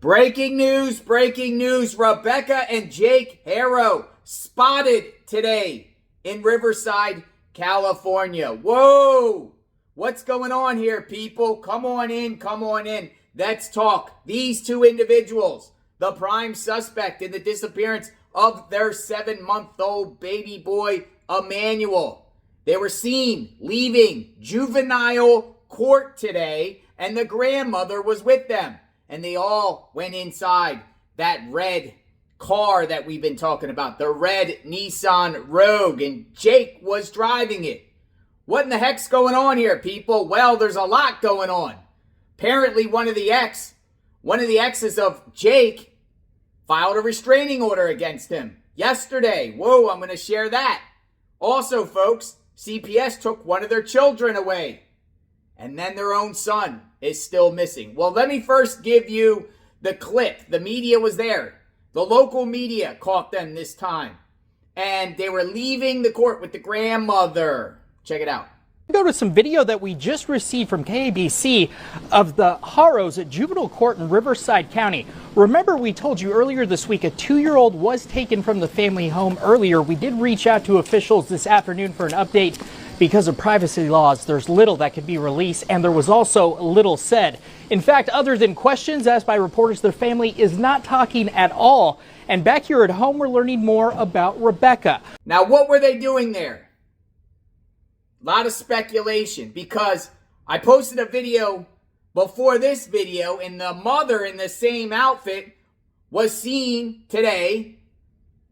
Breaking news, Rebecca and Jake Haro spotted today in Riverside, California. Whoa! What's going on here, people? Come on in. Let's talk. These two individuals, the prime suspect in the disappearance of their 7-month-old baby boy, Emmanuel. They were seen leaving juvenile court today, and the grandmother was with them. And they all went inside that red car that we've been talking about, the red Nissan Rogue, and Jake was driving it. What in the heck's going on here, people? Well, there's a lot going on. Apparently, one of the exes of Jake filed a restraining order against him yesterday. Whoa, I'm going to share that. Also, folks, CPS took one of their children away. And then their own son is still missing. Well, let me first give you the clip. The media was there. The local media caught them this time. And they were leaving the court with the grandmother. Check it out. Go to some video that we just received from KABC of the Haros at juvenile court in Riverside County. Remember, we told you earlier this week a 2-year-old was taken from the family home earlier. We did reach out to officials this afternoon for an update. Because of privacy laws, there's little that could be released, and there was also little said. In fact, other than questions asked by reporters, their family is not talking at all. And back here at home, we're learning more about Rebecca. Now, what were they doing there? A lot of speculation, because I posted a video before this video, and the mother in the same outfit was seen today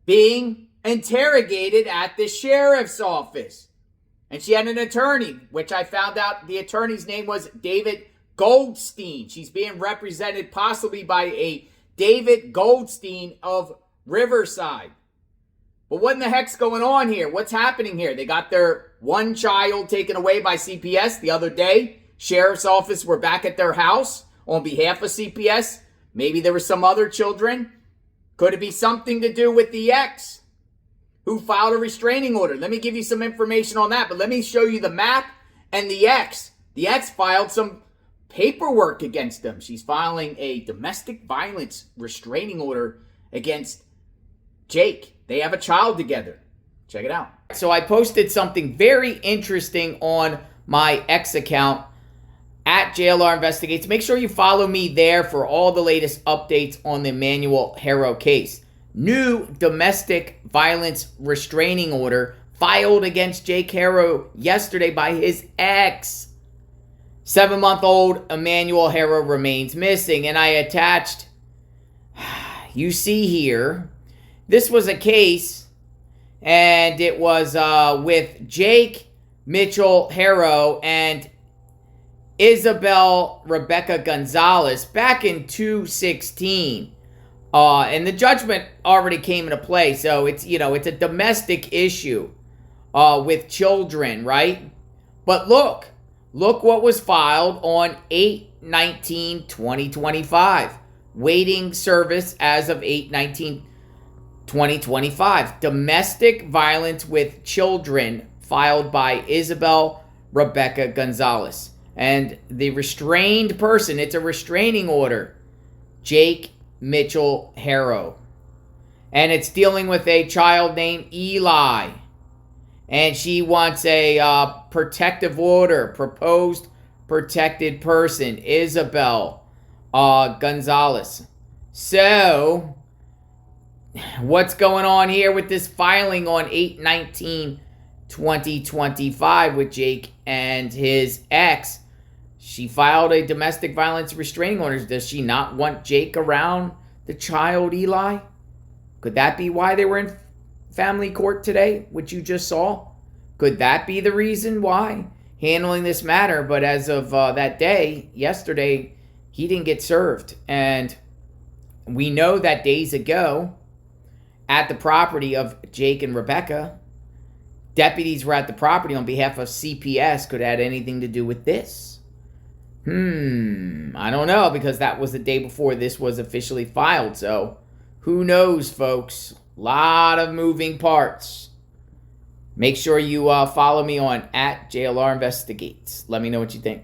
being interrogated at the sheriff's office. And she had an attorney, which I found out the attorney's name was David Goldstein. She's being represented possibly by a David Goldstein of Riverside. But what in the heck's going on here? What's happening here? They got their one child taken away by CPS the other day. Sheriff's office were back at their house on behalf of CPS. Maybe there were some other children. Could it be something to do with the ex who filed a restraining order? Let me give you some information on that, but let me show you the map and the ex. The ex filed some paperwork against them. She's filing a domestic violence restraining order against Jake. They have a child together. Check it out. So I posted something very interesting on my ex account at JLR Investigates. Make sure you follow me there for all the latest updates on the Emmanuel Haro case. New domestic violence restraining order filed against Jake Haro yesterday by his ex. 7-month-old Emmanuel Haro remains missing. And I attached, you see here, this was a case, and it was with Jake Mitchell Haro and Isabel Rebecca Gonzalez back in 2016. And the judgment already came into play. So it's, it's a domestic issue with children, right? But look what was filed on 8/19/2025. Waiting service as of 8/19/2025. Domestic violence with children filed by Isabel Rebecca Gonzalez. And the restrained person, it's a restraining order, Jake Mitchell Haro. And it's dealing with a child named Eli. And she wants a protective order, proposed protected person, Isabel Gonzalez. So, what's going on here with this filing on 8/19/2025 with Jake and his ex? She filed a domestic violence restraining order. Does she not want Jake around the child, Eli? Could that be why they were in family court today, which you just saw? Could that be the reason why? Handling this matter, but as of that day, yesterday, he didn't get served. And we know that days ago, at the property of Jake and Rebecca, deputies were at the property on behalf of CPS. Could it have anything to do with this? I don't know, because that was the day before this was officially filed. So, who knows, folks? Lot of moving parts. Make sure you follow me on at JLR Investigates. Let me know what you think.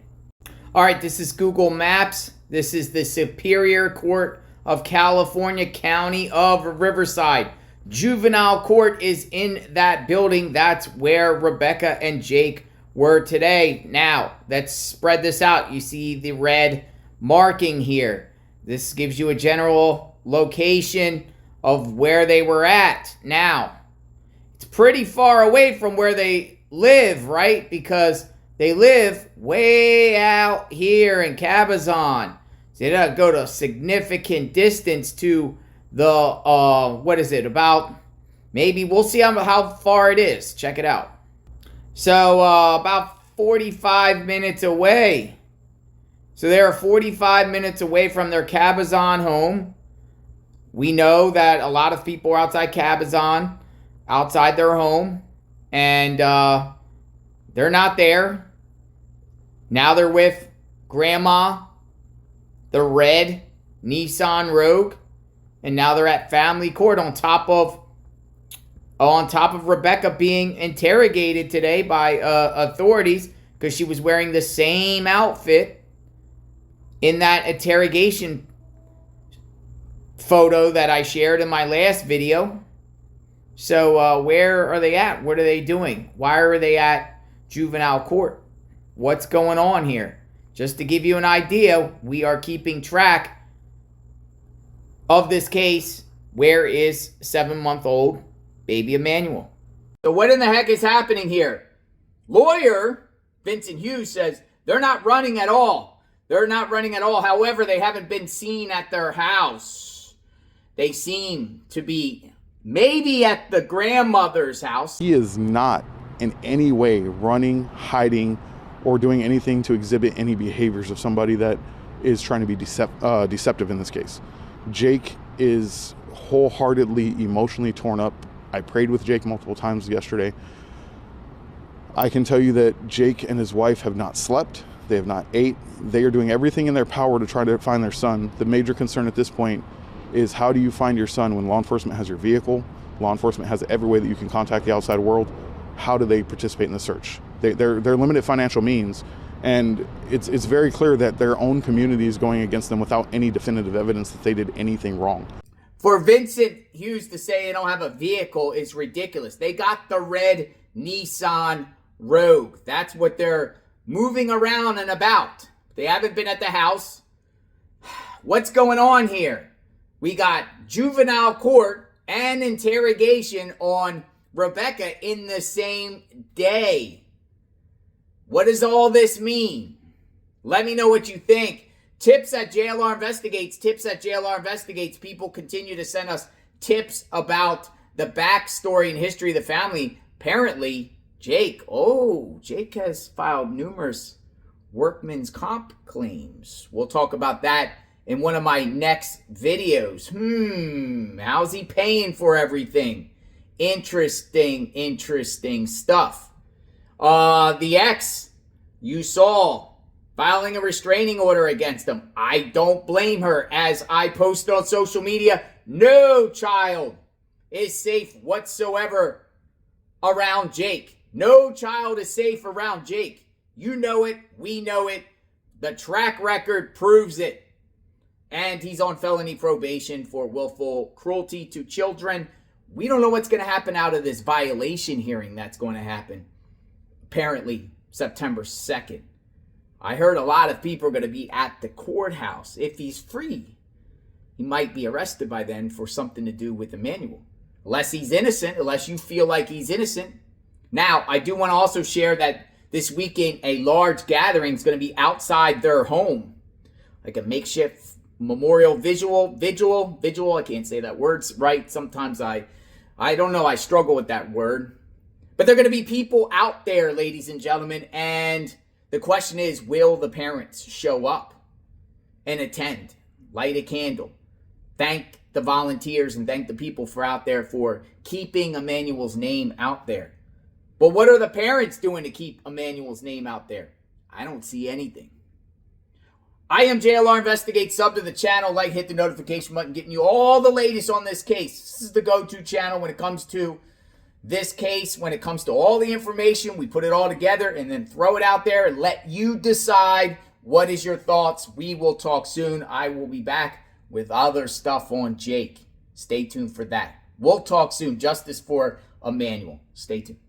All right, this is Google Maps. This is the Superior Court of California, county of Riverside. Juvenile court is in that building. That's where Rebecca and Jake were today. Now, let's spread this out. You see the red marking here. This gives you a general location of where they were at. Now, it's pretty far away from where they live, right? Because they live way out here in Cabazon. So they gotta go to a significant distance to the, what is it, about, maybe, we'll see how far it is. Check it out. So, about 45 minutes away. So they're 45 minutes away from their Cabazon home. We know that a lot of people are outside Cabazon, outside their home, and they're not there. Now they're with Grandma, the red Nissan Rogue, and now they're at family court on top of Rebecca being interrogated today by authorities because she was wearing the same outfit in that interrogation photo that I shared in my last video. So where are they at? What are they doing? Why are they at juvenile court? What's going on here? Just to give you an idea, we are keeping track of this case. Where is 7-month-old baby Emmanuel? So what in the heck is happening here? Lawyer Vincent Hughes says they're not running at all. They're not running at all. However, they haven't been seen at their house. They seem to be maybe at the grandmother's house. He is not in any way running, hiding, or doing anything to exhibit any behaviors of somebody that is trying to be deceptive in this case. Jake is wholeheartedly emotionally torn up. I prayed with Jake multiple times yesterday. I can tell you that Jake and his wife have not slept. They have not ate. They are doing everything in their power to try to find their son. The major concern at this point is, how do you find your son when law enforcement has your vehicle? Law enforcement has every way that you can contact the outside world. How do they participate in the search? They're limited financial means, and it's very clear that their own community is going against them without any definitive evidence that they did anything wrong. For Vincent Hughes to say they don't have a vehicle is ridiculous. They got the red Nissan Rogue. That's what they're moving around and about. They haven't been at the house. What's going on here? We got juvenile court and interrogation on Rebecca in the same day. What does all this mean? Let me know what you think. Tips at JLR Investigates. Tips at JLR Investigates. People continue to send us tips about the backstory and history of the family. Apparently, Jake has filed numerous workman's comp claims. We'll talk about that in one of my next videos. How's he paying for everything? Interesting stuff. The ex, you saw, filing a restraining order against him. I don't blame her. As I posted on social media, no child is safe whatsoever around Jake. No child is safe around Jake. You know it. We know it. The track record proves it. And he's on felony probation for willful cruelty to children. We don't know what's going to happen out of this violation hearing that's going to happen. Apparently, September 2nd. I heard a lot of people are going to be at the courthouse. If he's free, he might be arrested by then for something to do with Emmanuel. Unless he's innocent, unless you feel like he's innocent. Now, I do want to also share that this weekend, a large gathering is going to be outside their home. Like a makeshift memorial vigil. I can't say that word right. Sometimes I don't know. I struggle with that word. But there are going to be people out there, ladies and gentlemen. And the question is, will the parents show up and attend? Light a candle. Thank the volunteers and thank the people for out there for keeping Emmanuel's name out there. But what are the parents doing to keep Emmanuel's name out there? I don't see anything. I am JLR Investigate. Sub to the channel, like, hit the notification button, getting you all the latest on this case. This is the go-to channel when it comes to this case, when it comes to all the information. We put it all together and then throw it out there and let you decide what is your thoughts. We will talk soon. I will be back with other stuff on Jake. Stay tuned for that. We'll talk soon. Justice for Emmanuel. Stay tuned.